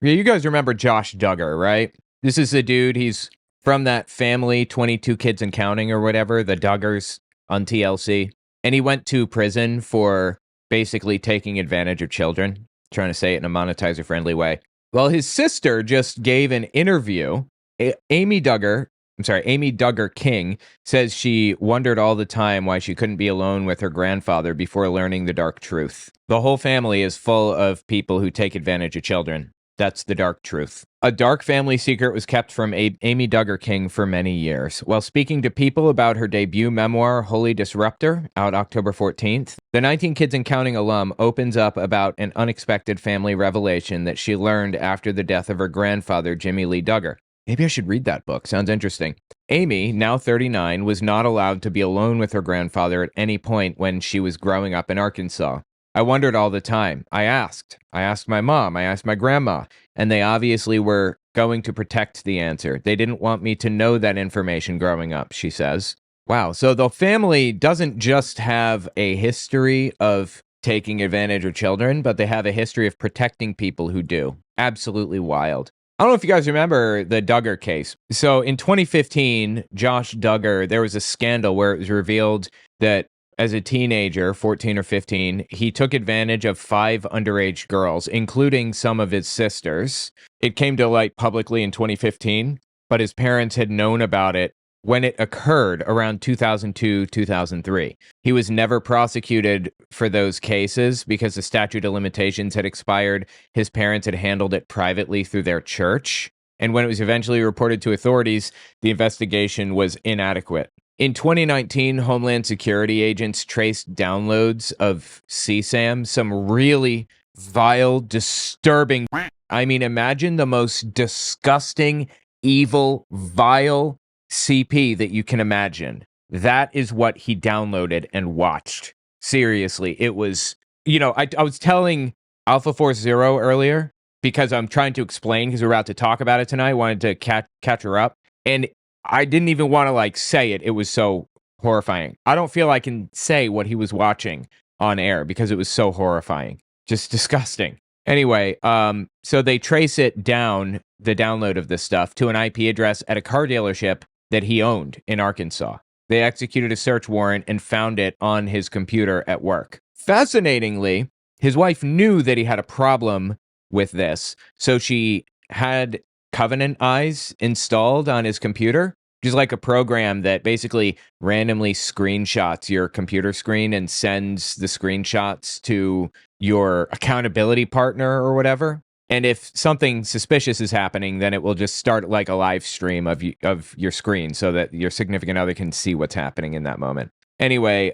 Yeah, you guys remember Josh Duggar, right? This is the dude, he's from that family, 22 Kids and Counting or whatever, the Duggars on TLC. And he went to prison for basically taking advantage of children, trying to say it in a monetizer-friendly way. Well, his sister just gave an interview. Amy Duggar King says she wondered all the time why she couldn't be alone with her grandfather before learning the dark truth. The whole family is full of people who take advantage of children. That's the dark truth. A dark family secret was kept from Amy Duggar King for many years. While speaking to people about her debut memoir, Holy Disruptor, out October 14th, the 19 Kids and Counting alum opens up about an unexpected family revelation that she learned after the death of her grandfather, Jimmy Lee Duggar. Maybe I should read that book. Sounds interesting. Amy, now 39, was not allowed to be alone with her grandfather at any point when she was growing up in Arkansas. I wondered all the time. I asked my mom, I asked my grandma, and they obviously were going to protect the answer. They didn't want me to know that information growing up, she says. Wow, so the family doesn't just have a history of taking advantage of children, but they have a history of protecting people who do. Absolutely wild. I don't know if you guys remember the Duggar case. So in 2015, Josh Duggar, there was a scandal where it was revealed that as a teenager, 14 or 15, he took advantage of 5 underage girls, including some of his sisters. It came to light publicly in 2015, but his parents had known about it when it occurred around 2002, 2003. He was never prosecuted for those cases because the statute of limitations had expired. His parents had handled it privately through their church. And when it was eventually reported to authorities, the investigation was inadequate. In 2019, Homeland Security agents traced downloads of CSAM, some really vile, disturbing... I mean, imagine the most disgusting, evil, vile CP that you can imagine. That is what he downloaded and watched. Seriously, it was... I was telling Alpha Force Zero earlier, because I'm trying to explain, because we're about to talk about it tonight, wanted to catch her up, and I didn't even want to say it. It was so horrifying. I don't feel I can say what he was watching on air because it was so horrifying. Just disgusting. Anyway, so they trace it down, the download of this stuff, to an IP address at a car dealership that he owned in Arkansas. They executed a search warrant and found it on his computer at work. Fascinatingly, his wife knew that he had a problem with this, so she had Covenant Eyes installed on his computer, which is like a program that basically randomly screenshots your computer screen and sends the screenshots to your accountability partner or whatever. And if something suspicious is happening, then it will just start like a live stream of your screen so that your significant other can see what's happening in that moment. Anyway,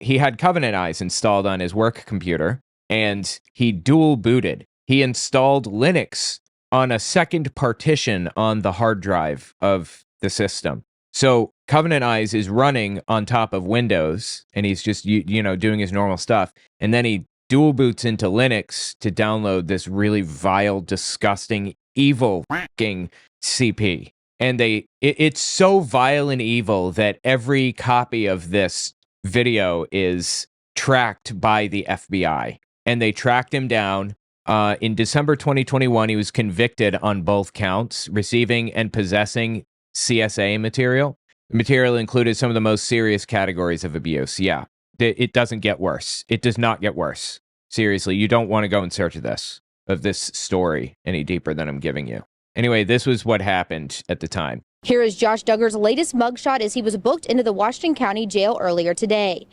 he had Covenant Eyes installed on his work computer, and he dual booted. He installed Linux on a second partition on the hard drive of the system. So Covenant Eyes is running on top of Windows, and he's just doing his normal stuff. And then he dual boots into Linux to download this really vile, disgusting, evil fucking CP. And it's so vile and evil that every copy of this video is tracked by the FBI. And they tracked him down. In December 2021, he was convicted on both counts, receiving and possessing CSA material. The material included some of the most serious categories of abuse. Yeah, it doesn't get worse. It does not get worse. Seriously, you don't want to go in search of this story any deeper than I'm giving you. Anyway, this was what happened at the time. Here is Josh Duggar's latest mugshot as he was booked into the Washington County Jail earlier today.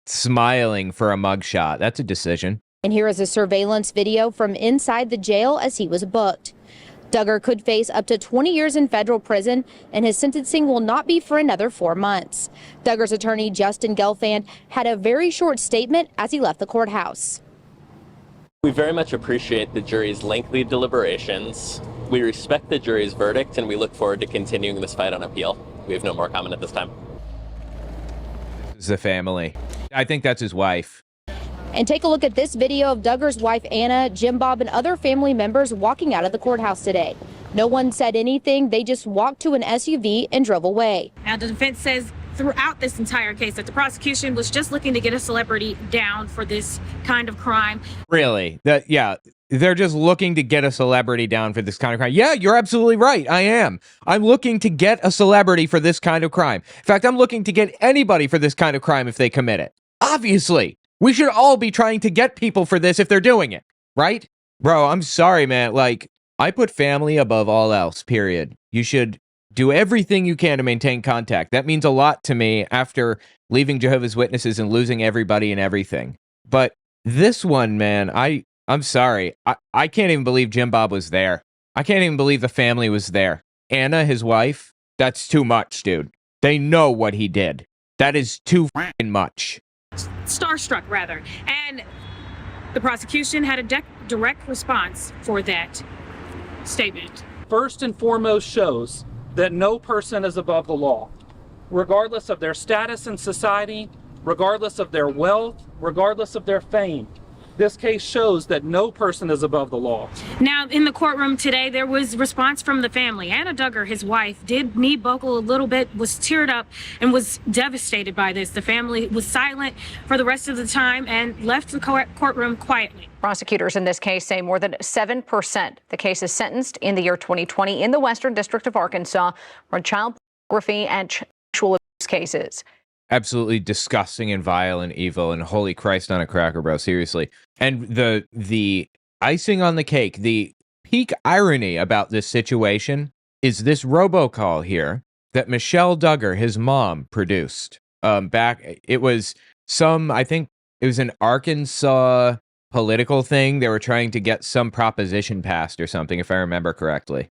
Smiling for a mugshot. That's a decision. And here is a surveillance video from inside the jail as he was booked. Duggar could face up to 20 years in federal prison, and his sentencing will not be for another 4 months. Duggar's attorney, Justin Gelfand, had a very short statement as he left the courthouse. We very much appreciate the jury's lengthy deliberations. We respect the jury's verdict, and we look forward to continuing this fight on appeal. We have no more comment at this time. The family. I think that's his wife. And take a look at this video of Duggar's wife, Anna, Jim Bob, and other family members walking out of the courthouse today. No one said anything. They just walked to an SUV and drove away. Now, the defense says throughout this entire case that the prosecution was just looking to get a celebrity down for this kind of crime. Really? they're just looking to get a celebrity down for this kind of crime. Yeah, you're absolutely right. I am. I'm looking to get a celebrity for this kind of crime. In fact, I'm looking to get anybody for this kind of crime if they commit it. Obviously, we should all be trying to get people for this if they're doing it, right? Bro, I'm sorry, man. Like, I put family above all else, period. You should do everything you can to maintain contact. That means a lot to me after leaving Jehovah's Witnesses and losing everybody and everything. But this one, man, I'm sorry. I can't even believe Jim Bob was there. I can't even believe the family was there. Anna, his wife, that's too much, dude. They know what he did. That is too fucking much. Starstruck, rather. And the prosecution had a direct response for that statement. First and foremost shows that no person is above the law, regardless of their status in society, regardless of their wealth, regardless of their fame. This case shows that no person is above the law. Now, in the courtroom today, there was response from the family. Anna Duggar, his wife, did knee buckle a little bit, was teared up, and was devastated by this. The family was silent for the rest of the time and left the courtroom quietly. Prosecutors in this case say more than 7%. The case is sentenced in the year 2020 in the Western District of Arkansas for child pornography and sexual abuse cases. Absolutely disgusting and vile and evil, and holy Christ on a cracker, bro, seriously. And the icing on the cake, the peak irony about this situation is this robocall here that Michelle Duggar, his mom, produced. It was I think it was an Arkansas political thing. They were trying to get some proposition passed or something, if I remember correctly.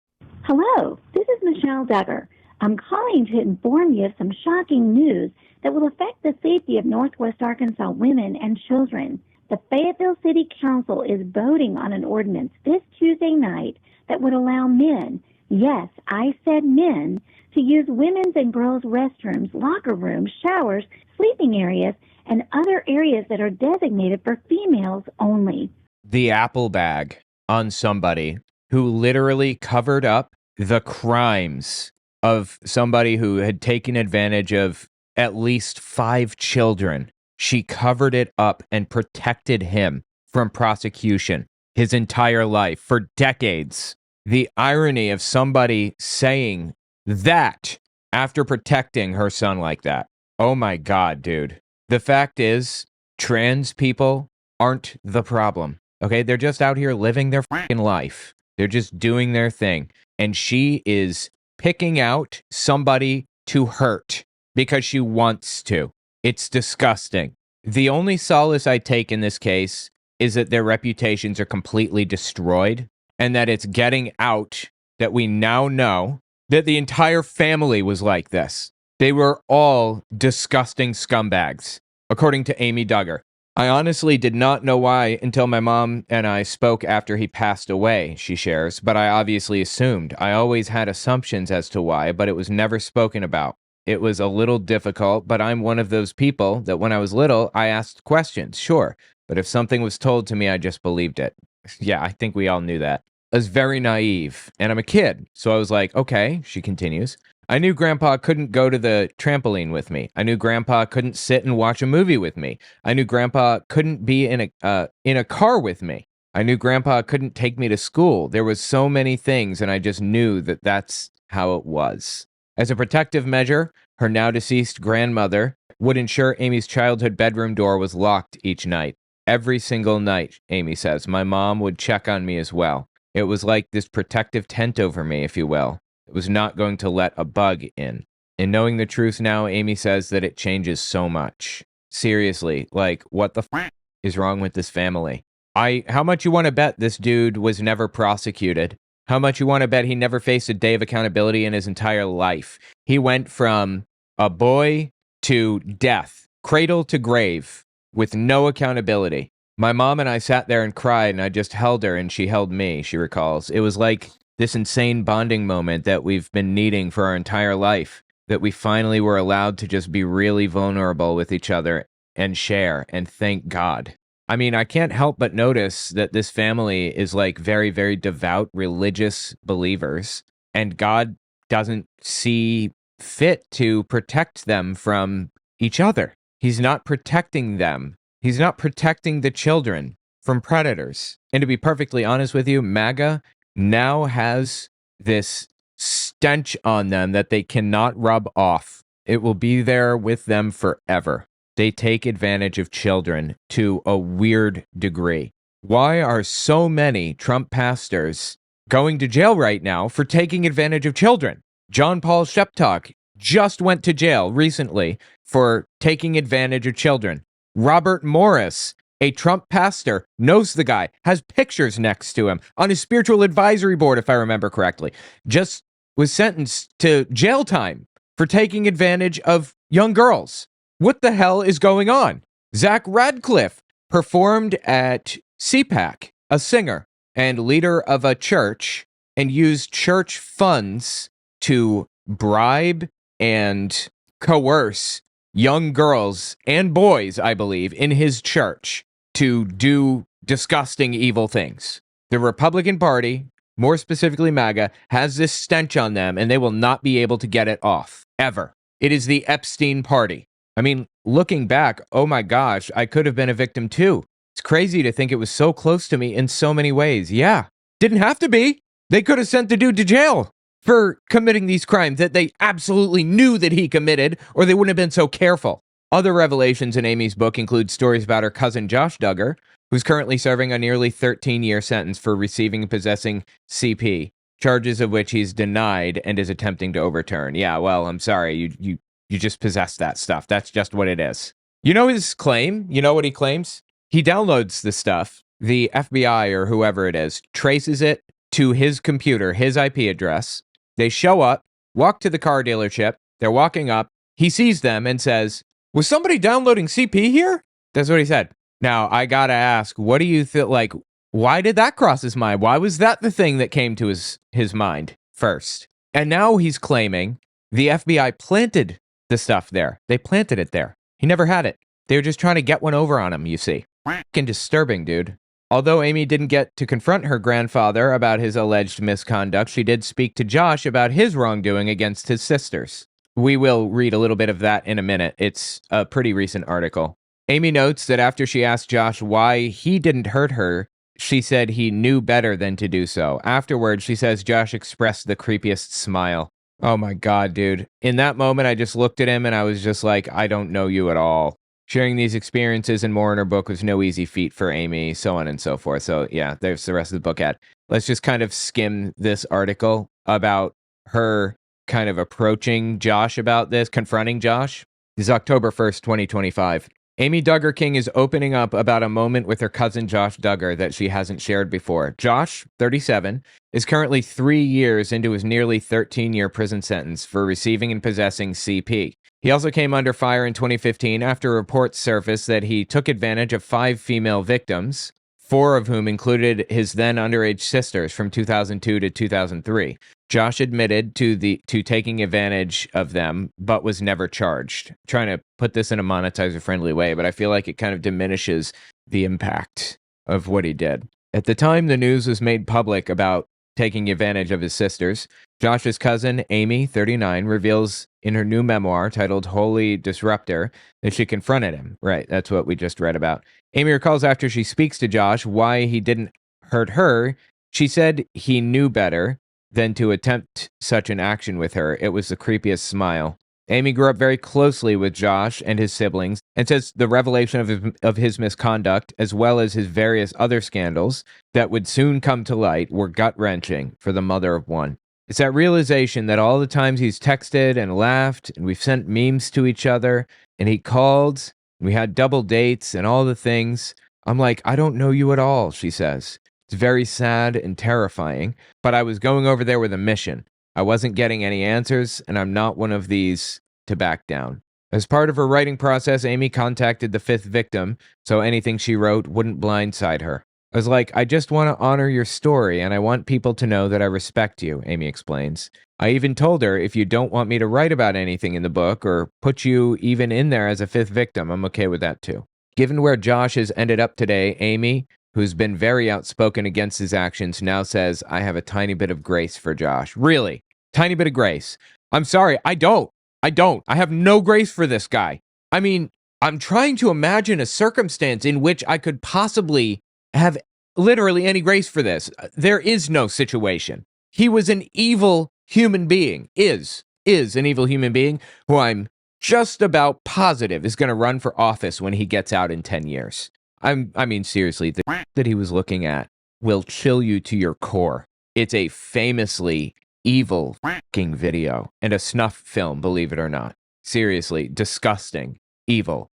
Hello, this is Michelle Duggar. I'm calling to inform you of some shocking news that will affect the safety of Northwest Arkansas women and children. The Fayetteville City Council is voting on an ordinance this Tuesday night that would allow men, yes, I said men, to use women's and girls' restrooms, locker rooms, showers, sleeping areas, and other areas that are designated for females only. The apple bag on somebody who literally covered up the crimes of somebody who had taken advantage of at least 5 children. She covered it up and protected him from prosecution his entire life for decades. The irony of somebody saying that after protecting her son like that. Oh my God, dude. The fact is, trans people aren't the problem. Okay? They're just out here living their fucking life. They're just doing their thing. And she is picking out somebody to hurt because she wants to. It's disgusting. The only solace I take in this case is that their reputations are completely destroyed and that it's getting out that we now know that the entire family was like this. They were all disgusting scumbags, according to Amy Duggar. I honestly did not know why until my mom and I spoke after he passed away, she shares, but I obviously assumed. I always had assumptions as to why, but it was never spoken about. It was a little difficult, but I'm one of those people that when I was little, I asked questions, sure. But if something was told to me, I just believed it. Yeah, I think we all knew that. I was very naive, and I'm a kid. So I was like, okay, she continues. I knew Grandpa couldn't go to the trampoline with me. I knew Grandpa couldn't sit and watch a movie with me. I knew Grandpa couldn't be in a car with me. I knew Grandpa couldn't take me to school. There was so many things, and I just knew that that's how it was. As a protective measure, her now deceased grandmother would ensure Amy's childhood bedroom door was locked each night. Every single night, Amy says, my mom would check on me as well. It was like this protective tent over me, if you will. It was not going to let a bug in. And knowing the truth now, Amy says that it changes so much. Seriously, like, what the f*** is wrong with this family? How much you want to bet this dude was never prosecuted? How much you want to bet he never faced a day of accountability in his entire life? He went from a boy to death, cradle to grave, with no accountability. My mom and I sat there and cried, and I just held her, and she held me, she recalls. It was like this insane bonding moment that we've been needing for our entire life, that we finally were allowed to just be really vulnerable with each other and share, and thank God. I mean, I can't help but notice that this family is like very, very devout religious believers, and God doesn't see fit to protect them from each other. He's not protecting them. He's not protecting the children from predators. And to be perfectly honest with you, MAGA now has this stench on them that they cannot rub off. It will be there with them forever. They take advantage of children to a weird degree. Why are so many Trump pastors going to jail right now for taking advantage of children? John Paul Sheptock just went to jail recently for taking advantage of children. Robert Morris, a Trump pastor, knows the guy, has pictures next to him on his spiritual advisory board, if I remember correctly, just was sentenced to jail time for taking advantage of young girls. What the hell is going on? Zach Radcliffe performed at CPAC, a singer and leader of a church, and used church funds to bribe and coerce young girls and boys, I believe, in his church to do disgusting, evil things. The Republican Party, more specifically MAGA, has this stench on them, and they will not be able to get it off, ever. It is the Epstein Party. I mean, looking back, oh my gosh, I could have been a victim too. It's crazy to think it was so close to me in so many ways. Yeah, didn't have to be. They could have sent the dude to jail for committing these crimes that they absolutely knew that he committed, or they wouldn't have been so careful. Other revelations in Amy's book include stories about her cousin Josh Duggar, who's currently serving a nearly 13-year sentence for receiving and possessing CP, charges of which he's denied and is attempting to overturn. Yeah, well, I'm sorry, you just possess that stuff. That's just what it is. You know his claim? You know what he claims? He downloads the stuff. The FBI or whoever it is traces it to his computer, his IP address. They show up, walk to the car dealership. They're walking up. He sees them and says, "Was somebody downloading CP here?" That's what he said. Now, I gotta ask, what do you feel like? Why did that cross his mind? Why was that the thing that came to his mind first? And now he's claiming the FBI planted the stuff there. They planted it there. He never had it. They were just trying to get one over on him, you see. Fucking disturbing, dude. Although Amy didn't get to confront her grandfather about his alleged misconduct, she did speak to Josh about his wrongdoing against his sisters. We will read a little bit of that in a minute. It's a pretty recent article. Amy notes that after she asked Josh why he didn't hurt her, she said he knew better than to do so. Afterwards, she says Josh expressed the creepiest smile. Oh my God, dude. In that moment, I just looked at him and I was just like, I don't know you at all. Sharing these experiences and more in her book was no easy feat for Amy, so on and so forth. So yeah, there's the rest of the book ad. Let's just kind of skim this article about her kind of approaching Josh about this, confronting Josh. This is October 1st, 2025. Amy Duggar King is opening up about a moment with her cousin Josh Duggar that she hasn't shared before. Josh, 37, is currently 3 years into his nearly 13-year prison sentence for receiving and possessing CP. He also came under fire in 2015 after reports surfaced that he took advantage of 5 female victims, 4 of whom included his then underage sisters from 2002 to 2003. Josh admitted to taking advantage of them, but was never charged. I'm trying to put this in a monetizer-friendly way, but I feel like it kind of diminishes the impact of what he did. At the time the news was made public about taking advantage of his sisters, Josh's cousin, Amy, 39, reveals in her new memoir titled Holy Disruptor that she confronted him. Right, that's what we just read about. Amy recalls after she speaks to Josh why he didn't hurt her. She said he knew better than to attempt such an action with her. It was the creepiest smile. Amy grew up very closely with Josh and his siblings, and says the revelation of his misconduct, as well as his various other scandals that would soon come to light, were gut-wrenching for the mother of one. It's that realization that all the times he's texted and laughed, and we've sent memes to each other, and he called, and we had double dates, and all the things. I'm like, I don't know you at all, she says. It's very sad and terrifying, but I was going over there with a mission. I wasn't getting any answers, and I'm not one of these to back down. As part of her writing process, Amy contacted the 5th victim, so anything she wrote wouldn't blindside her. I was like, I just want to honor your story, and I want people to know that I respect you, Amy explains. I even told her, if you don't want me to write about anything in the book, or put you even in there as a 5th victim, I'm okay with that too. Given where Josh has ended up today, Amy, who's been very outspoken against his actions, now says, I have a tiny bit of grace for Josh. Really? Tiny bit of grace. I'm sorry, I don't. I have no grace for this guy. I mean, I'm trying to imagine a circumstance in which I could possibly have literally any grace for this. There is no situation. He was an evil human being, is an evil human being who I'm just about positive is going to run for office when he gets out in 10 years. I mean, seriously, the that he was looking at will chill you to your core. It's a famously evil fucking video and a snuff film, believe it or not. Seriously, disgusting, evil.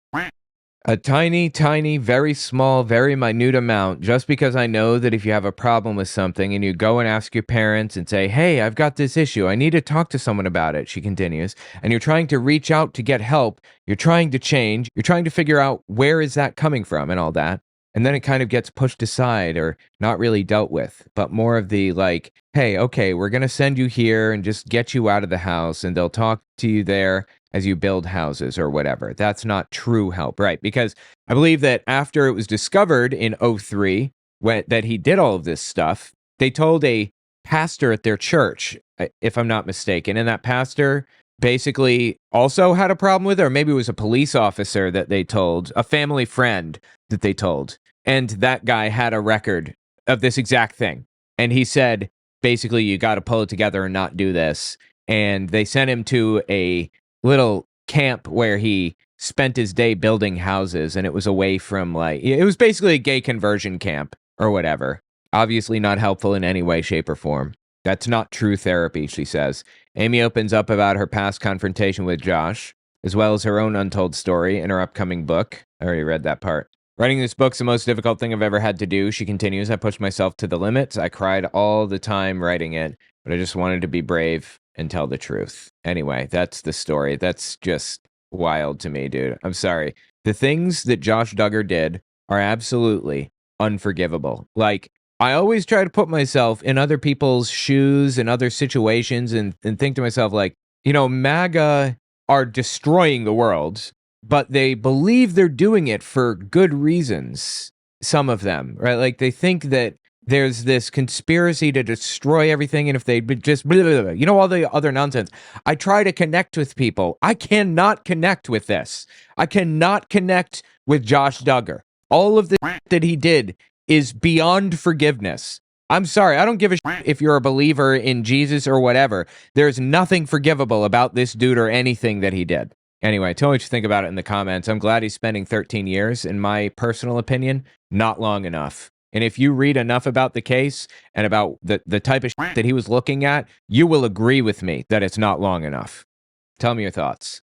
A tiny, tiny, very small, very minute amount, just because I know that if you have a problem with something and you go and ask your parents and say, hey, I've got this issue, I need to talk to someone about it, she continues, and you're trying to reach out to get help, you're trying to change, you're trying to figure out where is that coming from and all that, and then it kind of gets pushed aside or not really dealt with, but more of the like, hey, okay, we're going to send you here and just get you out of the house, and they'll talk to you there as you build houses or whatever. That's not true help, right? Because I believe that after it was discovered in '03 that he did all of this stuff, they told a pastor at their church, if I'm not mistaken, and that pastor basically also had a problem with it, or maybe it was a police officer that they told, a family friend that they told, and that guy had a record of this exact thing. And he said, basically, you got to pull it together and not do this. And they sent him to a little camp where he spent his day building houses, and it was away from, like, it was basically a gay conversion camp or whatever. Obviously not helpful in any way, shape, or form. That's not true therapy, she says. Amy opens up about her past confrontation with Josh, as well as her own untold story in her upcoming book. I already read that part. Writing this book's the most difficult thing I've ever had to do, she continues. I pushed myself to the limits. I cried all the time writing it, but I just wanted to be brave and tell the truth. Anyway, that's the story. That's just wild to me, dude. I'm sorry. The things that Josh Duggar did are absolutely unforgivable. Like, I always try to put myself in other people's shoes and other situations and think to myself, like, you know, MAGA are destroying the world, but they believe they're doing it for good reasons. Some of them, right? Like, they think that there's this conspiracy to destroy everything, and if they just, blah, blah, blah, you know, all the other nonsense. I try to connect with people. I cannot connect with this. I cannot connect with Josh Duggar. All of the that he did is beyond forgiveness. I'm sorry. I don't give a shit if you're a believer in Jesus or whatever. There's nothing forgivable about this dude or anything that he did. Anyway, tell me what you think about it in the comments. I'm glad he's spending 13 years. In my personal opinion, not long enough. And if you read enough about the case and about the type of shit that he was looking at, you will agree with me that it's not long enough. Tell me your thoughts.